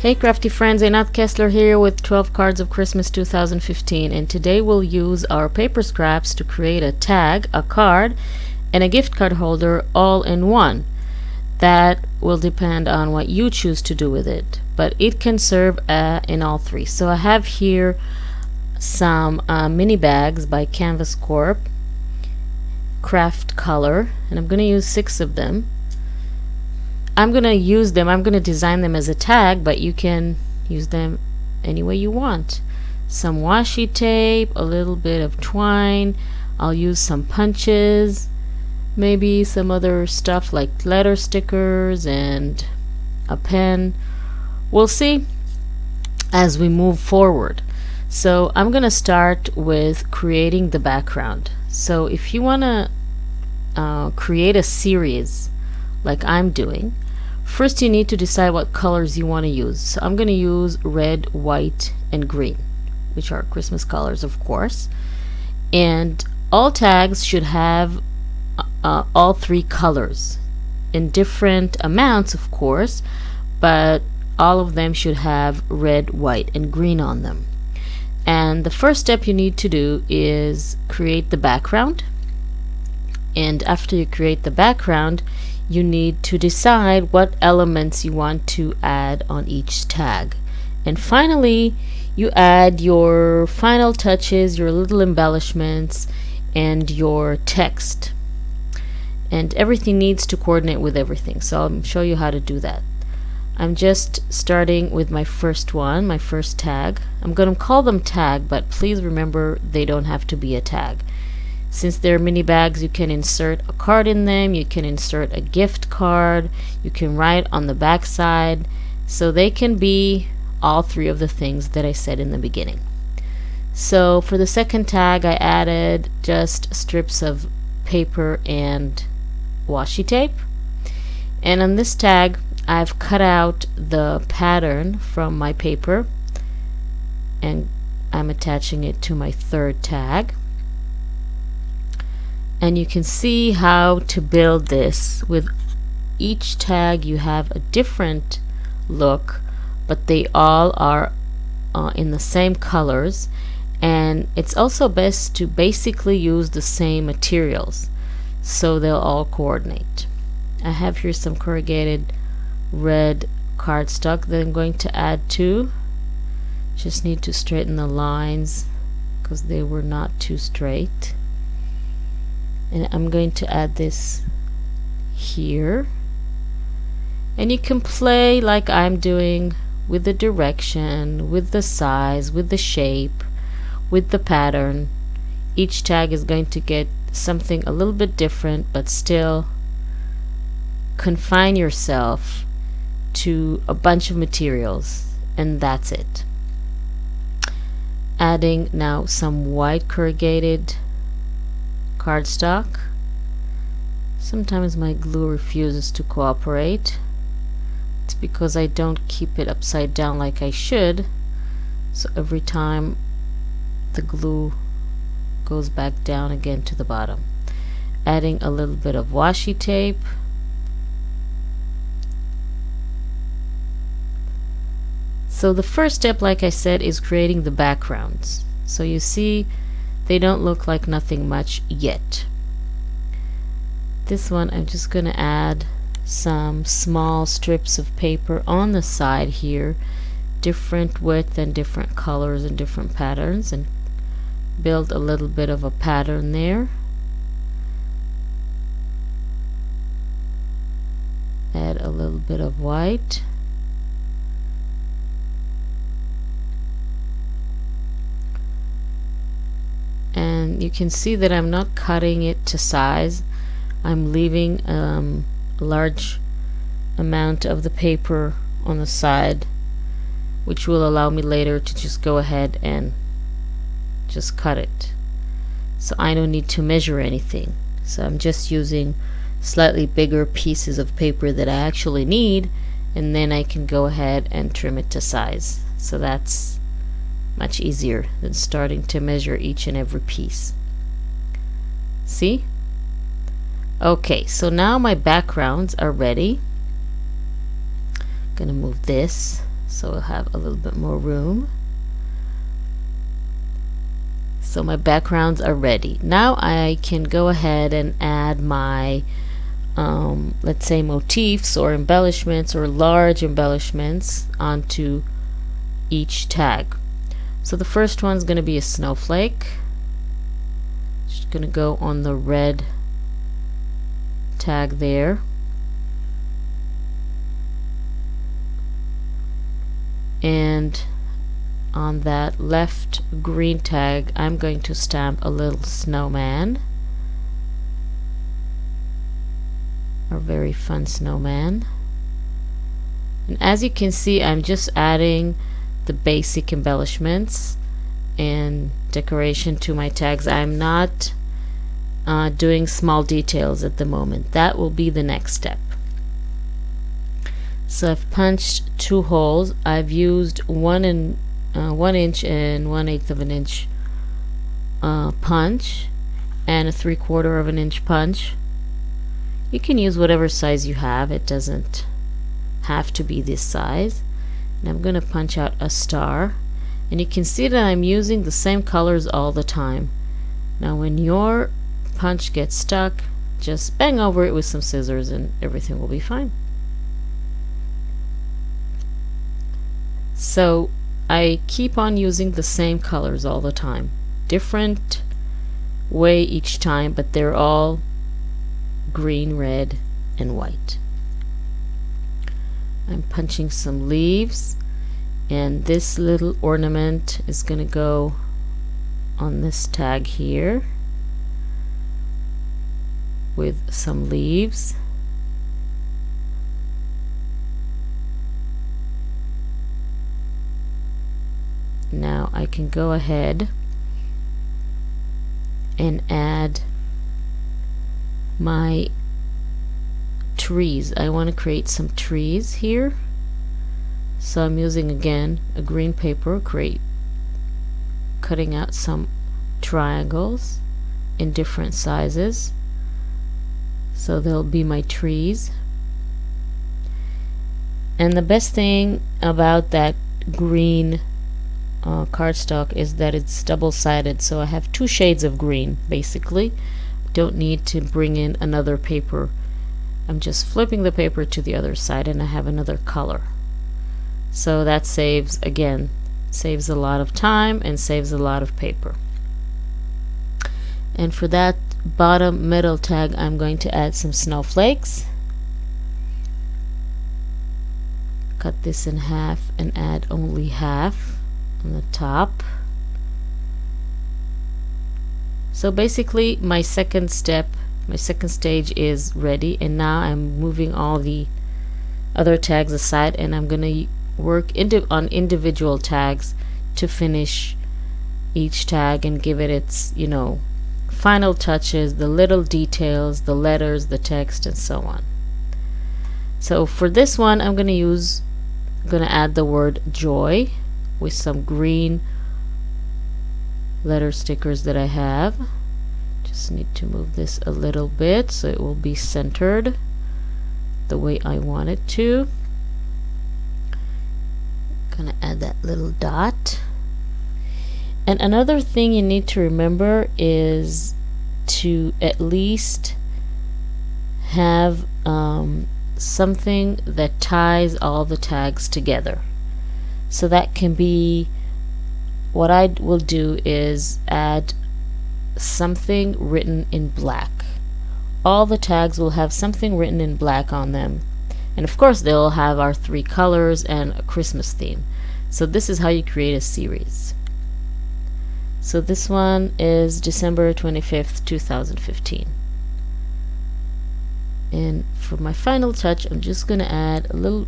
Hey crafty friends, Einat Kessler here with 12 Cards of Christmas 2015, and today we'll use our paper scraps to create a tag, a card, and a gift card holder all in one. That will depend on what you choose to do with it, but it can serve in all three. So I have here some mini bags by Canvas Corp, craft color, and I'm going to use 6 of them. I'm going to design them as a tag, but you can use them any way you want. Some washi tape, a little bit of twine, I'll use some punches, maybe some other stuff like letter stickers and a pen. We'll see as we move forward. So I'm going to start with creating the background. So if you want to create a series like I'm doing, first you need to decide what colors you want to use. So I'm going to use red, white, and green, which are Christmas colors, of course. And all tags should have all 3 colors in different amounts, of course, but all of them should have red, white, and green on them. And the first step you need to do is create the background. And after you create the background, you need to decide what elements you want to add on each tag. And finally, you add your final touches, your little embellishments, and your text. And everything needs to coordinate with everything. So I'll show you how to do that. I'm just starting with my first one, my first tag. I'm going to call them tag, but please remember they don't have to be a tag. Since they're mini bags, you can insert a card in them, you can insert a gift card, you can write on the back side, so they can be all 3 of the things that I said in the beginning. So for the second tag, I added just strips of paper and washi tape. And on this tag, I've cut out the pattern from my paper and I'm attaching it to my third tag. And you can see how to build this. With each tag you have a different look, but they all are in the same colors, and it's also best to basically use the same materials so they'll all coordinate. I have here some corrugated red cardstock that I'm going to add to. Just need to straighten the lines because they were not too straight. And I'm going to add this here, and you can play like I'm doing with the direction, with the size, with the shape, with the pattern. Each tag is going to get something a little bit different, but still confine yourself to a bunch of materials, and that's it. Adding now some white corrugated cardstock. Sometimes my glue refuses to cooperate. It's because I don't keep it upside down like I should, so every time the glue goes back down again to the bottom. Adding a little bit of washi tape. So the first step, like I said, is creating the backgrounds. So you see they don't look like nothing much yet. This one I'm just going to add some small strips of paper on the side here, different width and different colors and different patterns, and build a little bit of a pattern there. Add a little bit of white. And you can see that I'm not cutting it to size. I'm leaving a large amount of the paper on the side, which will allow me later to just go ahead and just cut it. So I don't need to measure anything. So I'm just using slightly bigger pieces of paper that I actually need, and then I can go ahead and trim it to size. So that's much easier than starting to measure each and every piece. See? Okay, so now my backgrounds are ready. I'm gonna move this so we'll have a little bit more room. So my backgrounds are ready. Now I can go ahead and add my let's say motifs or embellishments or large embellishments onto each tag. So the first one's going to be a snowflake. Just going to go on the red tag there. And on that left green tag, I'm going to stamp a little snowman. A very fun snowman. And as you can see, I'm just adding the basic embellishments and decoration to my tags. I'm not doing small details at the moment. That will be the next step. So I've punched 2 holes. I've used 1 inch and 1/8 of an inch punch and a 3/4 of an inch punch. You can use whatever size you have. It doesn't have to be this size. And I'm going to punch out a star, and you can see that I'm using the same colors all the time. Now when your punch gets stuck, just bang over it with some scissors and everything will be fine. So I keep on using the same colors all the time, different way each time, but they're all green, red, and white. I'm punching some leaves, and this little ornament is going to go on this tag here with some leaves. Now I can go ahead and add my trees. I want to create some trees here, so I'm using again a green paper, cutting out some triangles in different sizes, so they'll be my trees. And the best thing about that green cardstock is that it's double-sided, so I have 2 shades of green basically. Don't need to bring in another paper. I'm just flipping the paper to the other side and I have another color. So that saves a lot of time and saves a lot of paper. And for that bottom middle tag, I'm going to add some snowflakes. Cut this in half and add only half on the top. So basically my second stage is ready, and now I'm moving all the other tags aside, and I'm gonna work on individual tags to finish each tag and give it its, final touches, the little details, the letters, the text, and so on. So for this one, I'm gonna add the word joy with some green letter stickers that I have. Just need to move this a little bit so it will be centered the way I want it to. Gonna add that little dot. And another thing you need to remember is to at least have something that ties all the tags together. So that can be, what I will do is add something written in black. All the tags will have something written in black on them, and of course they'll have our 3 colors and a Christmas theme. So this is how you create a series. So this one is December 25th 2015, and for my final touch, I'm just going to add a little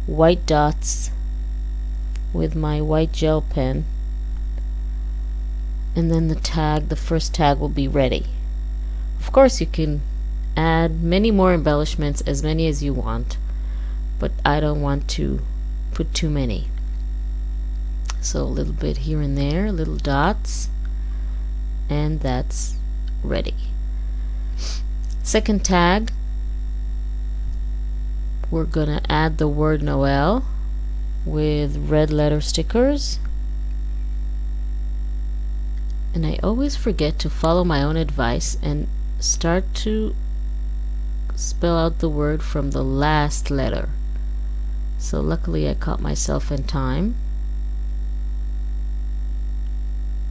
white dots with my white gel pen, and then the first tag will be ready. Of course you can add many more embellishments, as many as you want, but I don't want to put too many. So a little bit here and there, little dots, and that's ready. Second tag, we're gonna add the word Noel. with red letter stickers. And I always forget to follow my own advice and start to spell out the word from the last letter. So luckily I caught myself in time.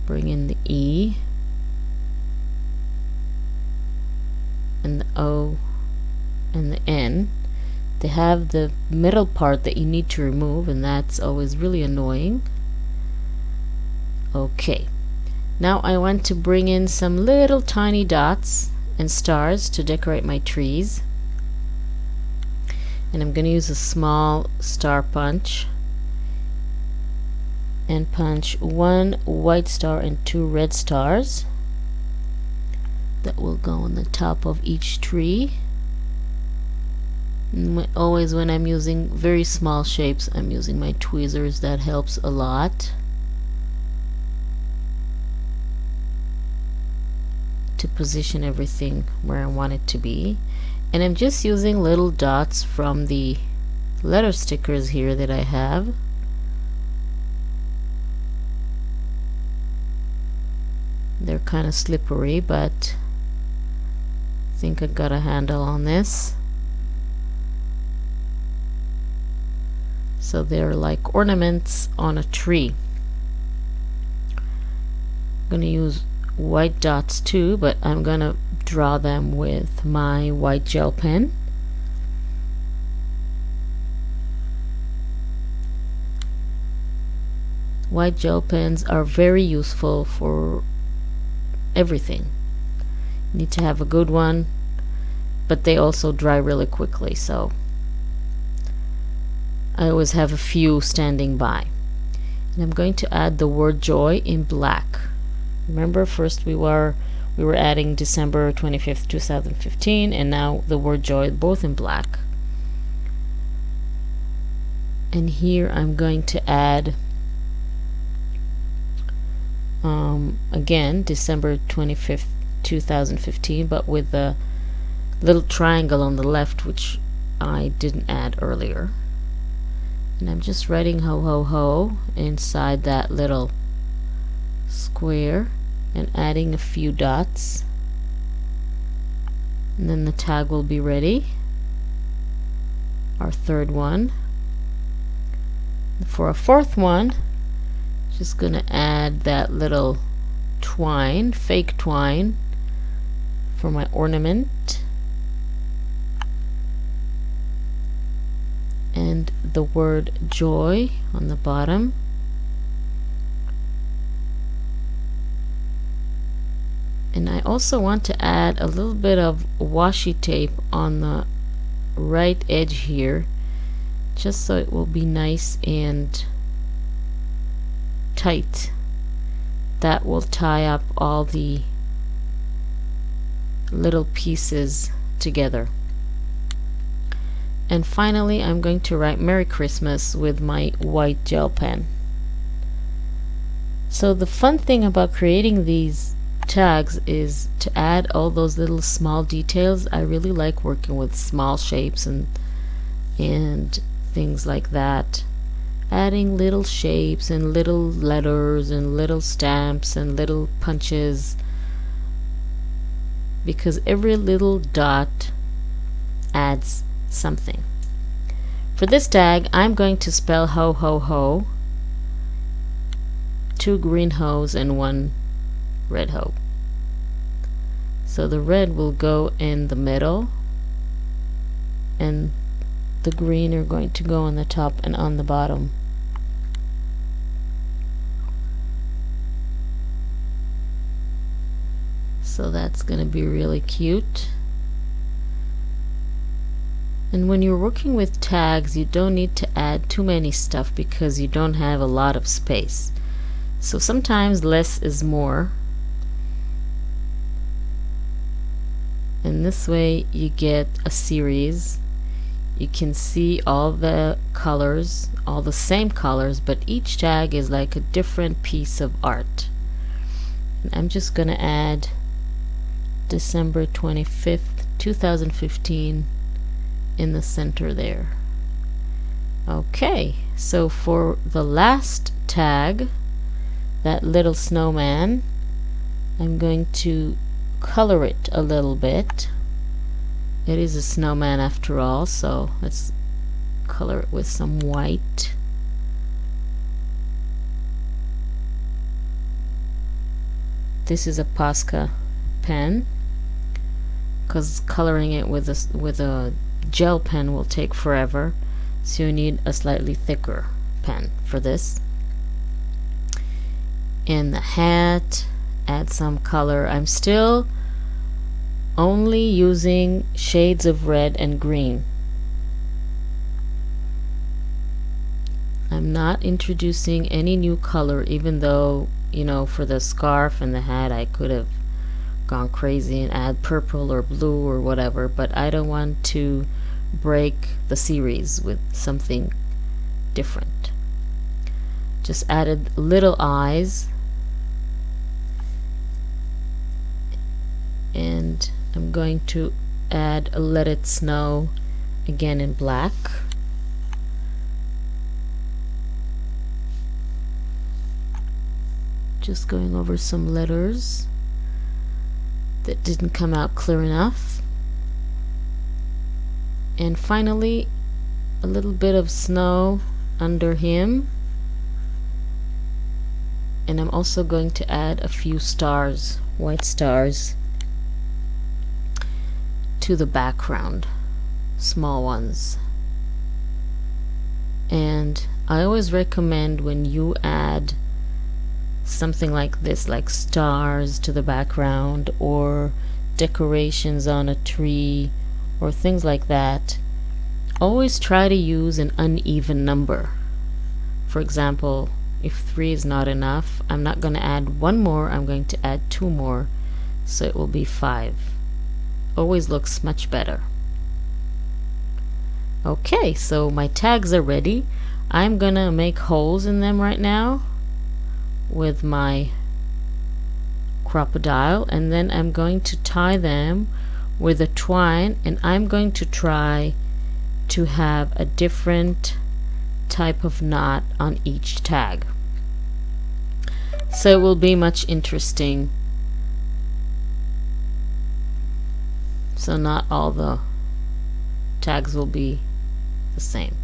Bring in the E and the O and the N. They have the middle part that you need to remove, and that's always really annoying. Okay, now I want to bring in some little tiny dots and stars to decorate my trees. And I'm going to use a small star punch and punch one white star and two red stars that will go on the top of each tree. And always when I'm using very small shapes, I'm using my tweezers. That helps a lot to position everything where I want it to be. And I'm just using little dots from the letter stickers here that I have. They're kind of slippery, but I think I got a handle on this. So they're like ornaments on a tree. I'm going to use white dots too, but I'm going to draw them with my white gel pen. White gel pens are very useful for everything. You need to have a good one, but they also dry really quickly, so I always have a few standing by. And I'm going to add the word joy in black. Remember, first we were adding December 25th, 2015, and now the word joy both in black. And here I'm going to add again December 25th, 2015, but with a little triangle on the left, which I didn't add earlier. And I'm just writing ho ho ho inside that little square and adding a few dots, and then the tag will be ready. Our third one. For a fourth one, just gonna add that little twine, fake twine, for my ornament, and the word joy on the bottom. And I also want to add a little bit of washi tape on the right edge here, just so it will be nice and tight. That will tie up all the little pieces together. And finally, I'm going to write Merry Christmas with my white gel pen. So the fun thing about creating these tags is to add all those little small details. I really like working with small shapes and things like that. Adding little shapes and little letters and little stamps and little punches, because every little dot adds something. For this tag, I'm going to spell ho ho ho, 2 green hoes and 1 red hoe. So the red will go in the middle, and the green are going to go on the top and on the bottom. So that's going to be really cute. And when you're working with tags, you don't need to add too many stuff because you don't have a lot of space. So sometimes less is more. And this way you get a series. You can see all the colors, all the same colors, but each tag is like a different piece of art. And I'm just going to add December 25th, 2015 in the center there. Okay, so for the last tag, that little snowman, I'm going to color it a little bit. It is a snowman after all, so let's color it with some white. This is a Posca pen, because coloring it with a gel pen will take forever, so you need a slightly thicker pen for this. In the hat, add some color. I'm still only using shades of red and green. I'm not introducing any new color, even though, you know, for the scarf and the hat I could have gone crazy and add purple or blue or whatever, but I don't want to break the series with something different. Just added little eyes, and I'm going to add a Let It Snow again in black. Just going over some letters that didn't come out clear enough. And finally, a little bit of snow under him. And I'm also going to add a few stars, white stars, to the background, small ones. And I always recommend when you add something like this, like stars to the background or decorations on a tree or things like that, always try to use an uneven number. For example, if 3 is not enough, I'm not going to add 1 more, I'm going to add 2 more, so it will be 5. Always looks much better. Okay, so my tags are ready. I'm gonna make holes in them right now with my crocodile, and then I'm going to tie them with a twine, and I'm going to try to have a different type of knot on each tag, so it will be much interesting. So not all the tags will be the same.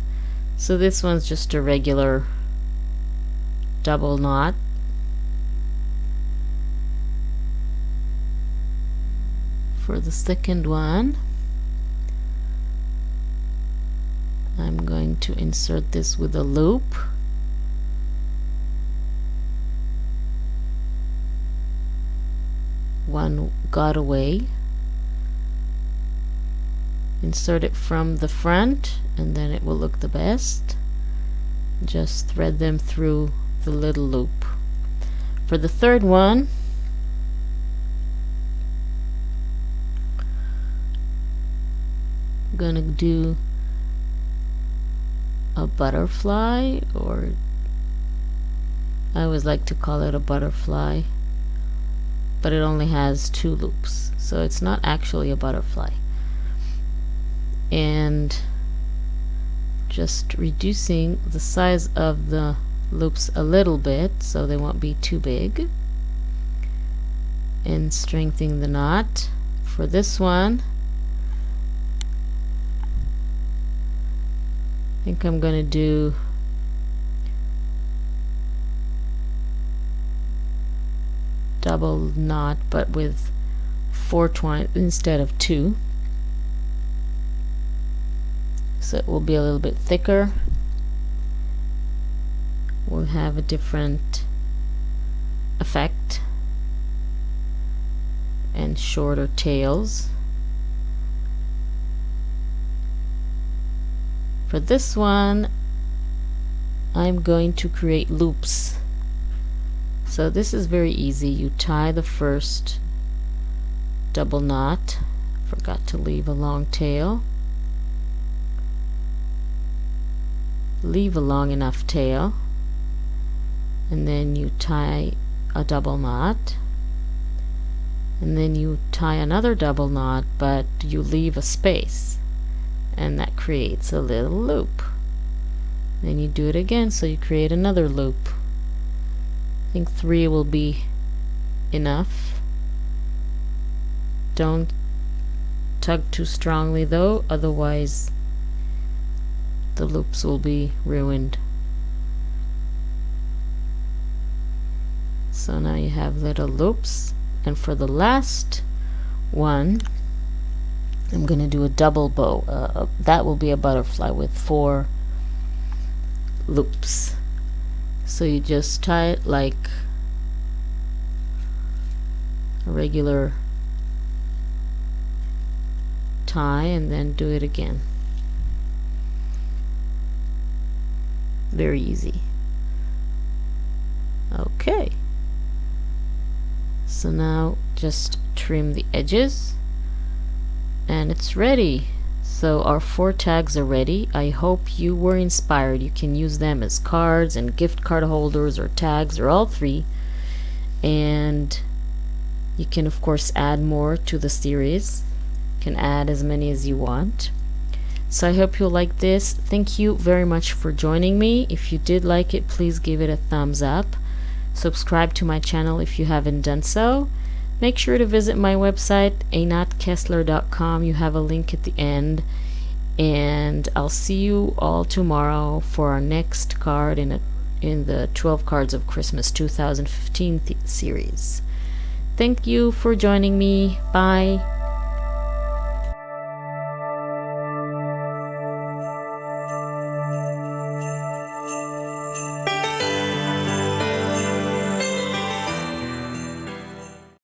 So this one's just a regular double knot. For the second one, I'm going to insert this with a loop. One got away. Insert it from the front, and then it will look the best. Just thread them through the little loop. For the third one, I'm gonna do a butterfly, or I always like to call it a butterfly, but it only has 2 loops, so it's not actually a butterfly. And just reducing the size of the loops a little bit so they won't be too big, and strengthening the knot. For this one, I think I'm going to do double knot, but with 4 twine instead of 2. So it will be a little bit thicker. We'll have a different effect and shorter tails. For this one, I'm going to create loops. So this is very easy. You tie the first double knot. Forgot to leave a long tail. Leave a long enough tail, and then you tie a double knot, and then you tie another double knot, but you leave a space, and that creates a little loop. Then you do it again, so you create another loop. I think 3 will be enough. Don't tug too strongly though, otherwise the loops will be ruined. So now you have little loops, and for the last one I'm gonna do a double bow. That will be a butterfly with 4 loops. So you just tie it like a regular tie and then do it again. Very easy. Okay. So now just trim the edges and it's ready. So our 4 tags are ready. I hope you were inspired. You can use them as cards and gift card holders or tags or all 3. And you can of course add more to the series. You can add as many as you want. So I hope you like this. Thank you very much for joining me. If you did like it, please give it a thumbs up. Subscribe to my channel if you haven't done so. Make sure to visit my website, einatkessler.com. You have a link at the end. And I'll see you all tomorrow for our next card in the 12 Cards of Christmas 2015 series. Thank you for joining me. Bye.